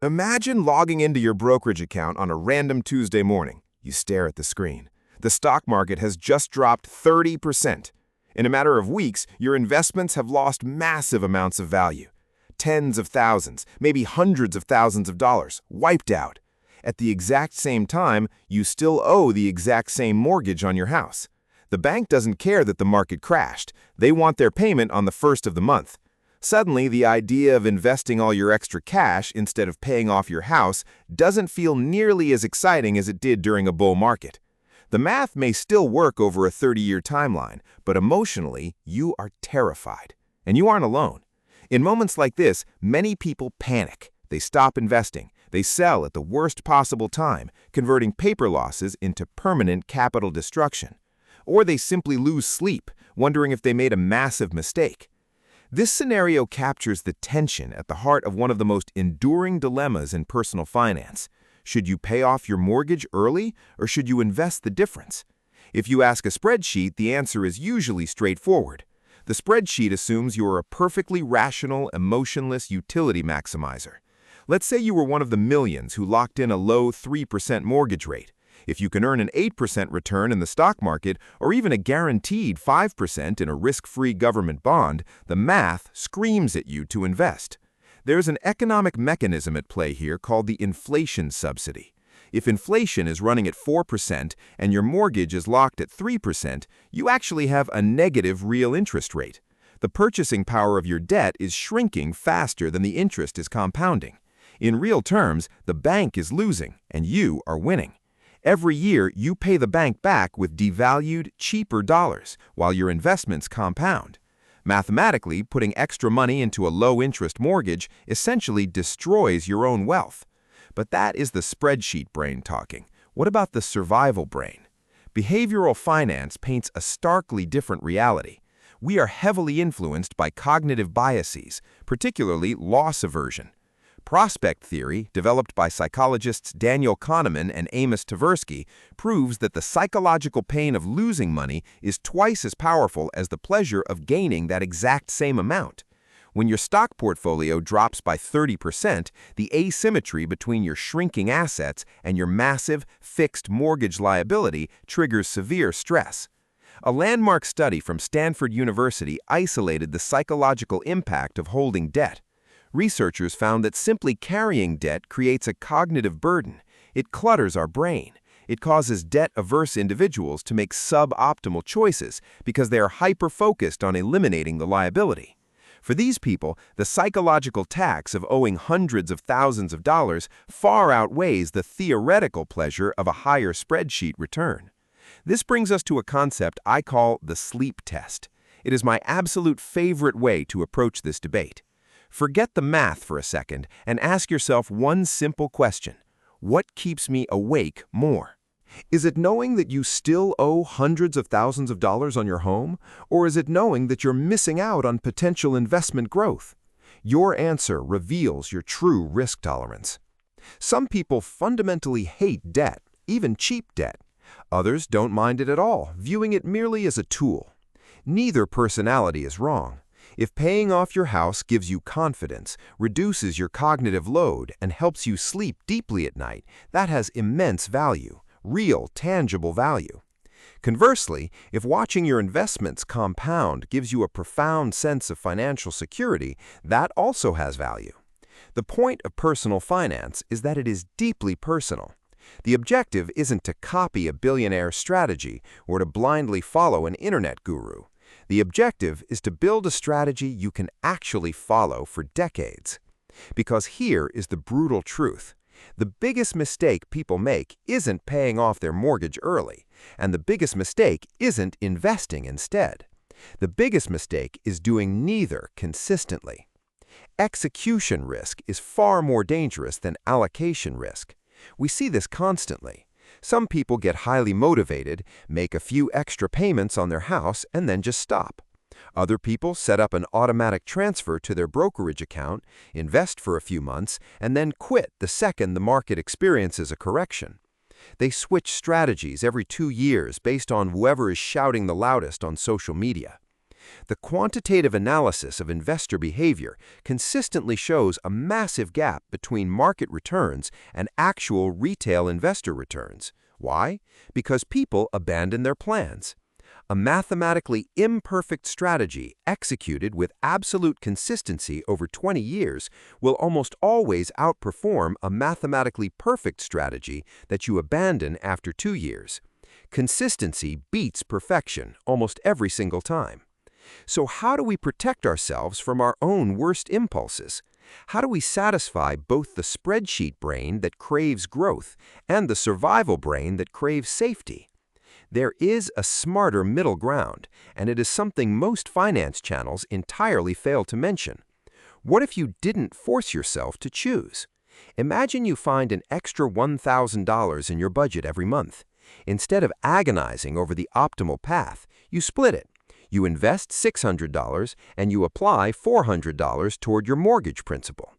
Imagine logging into your brokerage account on a random Tuesday morning. You stare at the screen. The stock market has just dropped 30%. In a matter of weeks, your investments have lost massive amounts of value. Tens of thousands, maybe hundreds of thousands of dollars, wiped out. At the exact same time, you still owe the exact same mortgage on your house. The bank doesn't care that the market crashed. They want their payment on the first of the month. Suddenly, the idea of investing all your extra cash instead of paying off your house doesn't feel nearly as exciting as it did during a bull market. The math may still work over a 30-year timeline, but emotionally, you are terrified. And you aren't alone. In moments like this, many people panic. They stop investing. They sell at the worst possible time, converting paper losses into permanent capital destruction. Or they simply lose sleep, wondering if they made a massive mistake. This scenario captures the tension at the heart of one of the most enduring dilemmas in personal finance. Should you pay off your mortgage early, or should you invest the difference? If you ask a spreadsheet, the answer is usually straightforward. The spreadsheet assumes you are a perfectly rational, emotionless utility maximizer. Let's say you were one of the millions who locked in a low 3% mortgage rate. If you can earn an 8% return in the stock market or even a guaranteed 5% in a risk-free government bond, the math screams at you to invest. There's an economic mechanism at play here called the inflation subsidy. If inflation is running at 4% and your mortgage is locked at 3%, you actually have a negative real interest rate. The purchasing power of your debt is shrinking faster than the interest is compounding. In real terms, the bank is losing and you are winning. Every year, you pay the bank back with devalued, cheaper dollars, while your investments compound. Mathematically, putting extra money into a low-interest mortgage essentially destroys your own wealth. But that is the spreadsheet brain talking. What about the survival brain? Behavioral finance paints a starkly different reality. We are heavily influenced by cognitive biases, particularly loss aversion. Prospect theory, developed by psychologists Daniel Kahneman and Amos Tversky, proves that the psychological pain of losing money is twice as powerful as the pleasure of gaining that exact same amount. When your stock portfolio drops by 30%, the asymmetry between your shrinking assets and your massive, fixed mortgage liability triggers severe stress. A landmark study from Stanford University isolated the psychological impact of holding debt. Researchers found that simply carrying debt creates a cognitive burden. It clutters our brain. It causes debt-averse individuals to make suboptimal choices because they are hyper-focused on eliminating the liability. For these people, the psychological tax of owing hundreds of thousands of dollars far outweighs the theoretical pleasure of a higher spreadsheet return. This brings us to a concept I call the sleep test. It is my absolute favorite way to approach this debate. Forget the math for a second and ask yourself one simple question. What keeps me awake more? Is it knowing that you still owe hundreds of thousands of dollars on your home? Or is it knowing that you're missing out on potential investment growth? Your answer reveals your true risk tolerance. Some people fundamentally hate debt, even cheap debt. Others don't mind it at all, viewing it merely as a tool. Neither personality is wrong. If paying off your house gives you confidence, reduces your cognitive load, and helps you sleep deeply at night, that has immense value, real, tangible value. Conversely, if watching your investments compound gives you a profound sense of financial security, that also has value. The point of personal finance is that it is deeply personal. The objective isn't to copy a billionaire's strategy or to blindly follow an internet guru. The objective is to build a strategy you can actually follow for decades. Because here is the brutal truth. The biggest mistake people make isn't paying off their mortgage early, and the biggest mistake isn't investing instead. The biggest mistake is doing neither consistently. Execution risk is far more dangerous than allocation risk. We see this constantly. Some people get highly motivated, make a few extra payments on their house, and then just stop. Other people set up an automatic transfer to their brokerage account, invest for a few months, and then quit the second the market experiences a correction. They switch strategies every 2 years based on whoever is shouting the loudest on social media. The quantitative analysis of investor behavior consistently shows a massive gap between market returns and actual retail investor returns. Why? Because people abandon their plans. A mathematically imperfect strategy executed with absolute consistency over 20 years will almost always outperform a mathematically perfect strategy that you abandon after 2 years. Consistency beats perfection almost every single time. So how do we protect ourselves from our own worst impulses? How do we satisfy both the spreadsheet brain that craves growth and the survival brain that craves safety? There is a smarter middle ground, and it is something most finance channels entirely fail to mention. What if you didn't force yourself to choose? Imagine you find an extra $1,000 in your budget every month. Instead of agonizing over the optimal path, you split it. You invest $600 and you apply $400 toward your mortgage principal.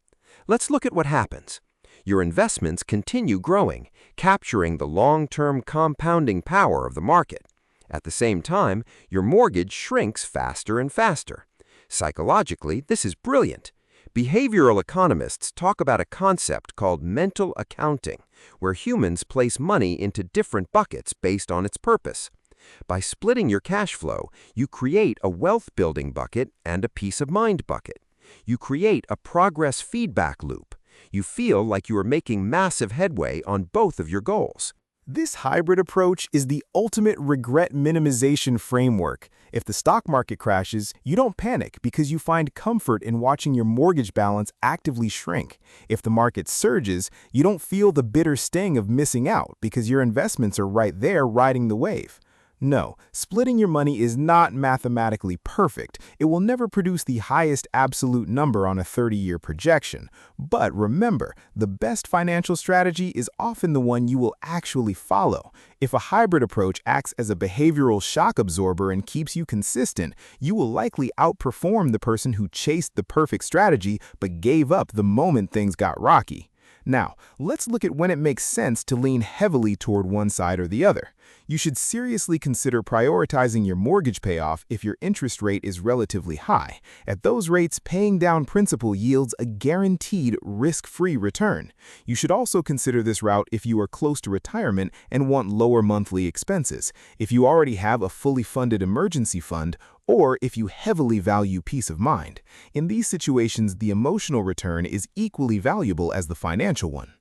Let's look at what happens. Your investments continue growing, capturing the long-term compounding power of the market. At the same time, your mortgage shrinks faster and faster. Psychologically, this is brilliant. Behavioral economists talk about a concept called mental accounting, where humans place money into different buckets based on its purpose. By splitting your cash flow, you create a wealth-building bucket and a peace-of-mind bucket. You create a progress feedback loop. You feel like you are making massive headway on both of your goals. This hybrid approach is the ultimate regret minimization framework. If the stock market crashes, you don't panic because you find comfort in watching your mortgage balance actively shrink. If the market surges, you don't feel the bitter sting of missing out because your investments are right there riding the wave. No, splitting your money is not mathematically perfect. It will never produce the highest absolute number on a 30-year projection. But remember, the best financial strategy is often the one you will actually follow. If a hybrid approach acts as a behavioral shock absorber and keeps you consistent, you will likely outperform the person who chased the perfect strategy but gave up the moment things got rocky. Now, let's look at when it makes sense to lean heavily toward one side or the other. You should seriously consider prioritizing your mortgage payoff if your interest rate is relatively high. At those rates, paying down principal yields a guaranteed risk-free return. You should also consider this route if you are close to retirement and want lower monthly expenses, if you already have a fully funded emergency fund, or if you heavily value peace of mind. In these situations, the emotional return is equally valuable as the financial one.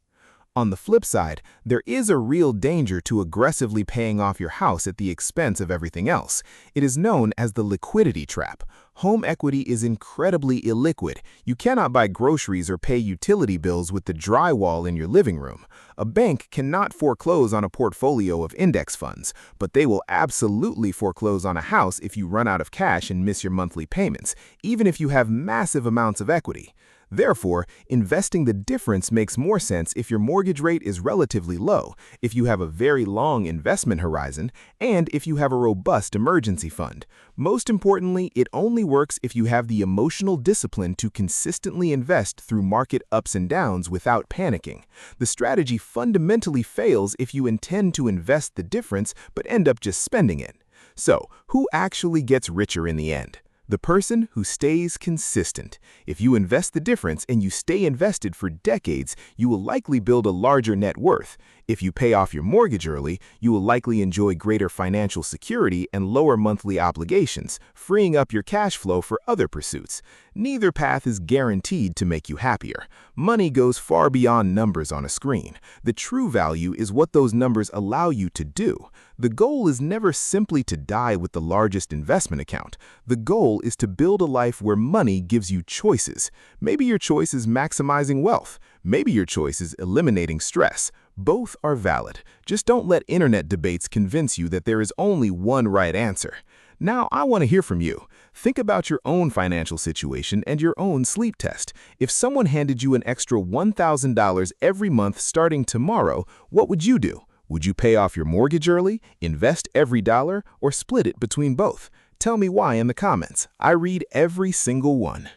On the flip side, there is a real danger to aggressively paying off your house at the expense of everything else. It is known as the liquidity trap. Home equity is incredibly illiquid. You cannot buy groceries or pay utility bills with the drywall in your living room. A bank cannot foreclose on a portfolio of index funds, but they will absolutely foreclose on a house if you run out of cash and miss your monthly payments, even if you have massive amounts of equity. Therefore, investing the difference makes more sense if your mortgage rate is relatively low, if you have a very long investment horizon, and if you have a robust emergency fund. Most importantly, it only works if you have the emotional discipline to consistently invest through market ups and downs without panicking. The strategy fundamentally fails if you intend to invest the difference but end up just spending it. So, who actually gets richer in the end? The person who stays consistent. If you invest the difference and you stay invested for decades, you will likely build a larger net worth. If you pay off your mortgage early, you will likely enjoy greater financial security and lower monthly obligations, freeing up your cash flow for other pursuits. Neither path is guaranteed to make you happier. Money goes far beyond numbers on a screen. The true value is what those numbers allow you to do. The goal is never simply to die with the largest investment account. The goal is to build a life where money gives you choices. Maybe your choice is maximizing wealth. Maybe your choice is eliminating stress. Both are valid. Just don't let internet debates convince you that there is only one right answer. Now, I want to hear from you. Think about your own financial situation and your own sleep test. If someone handed you an extra $1,000 every month starting tomorrow, what would you do? Would you pay off your mortgage early, invest every dollar, or split it between both? Tell me why in the comments. I read every single one.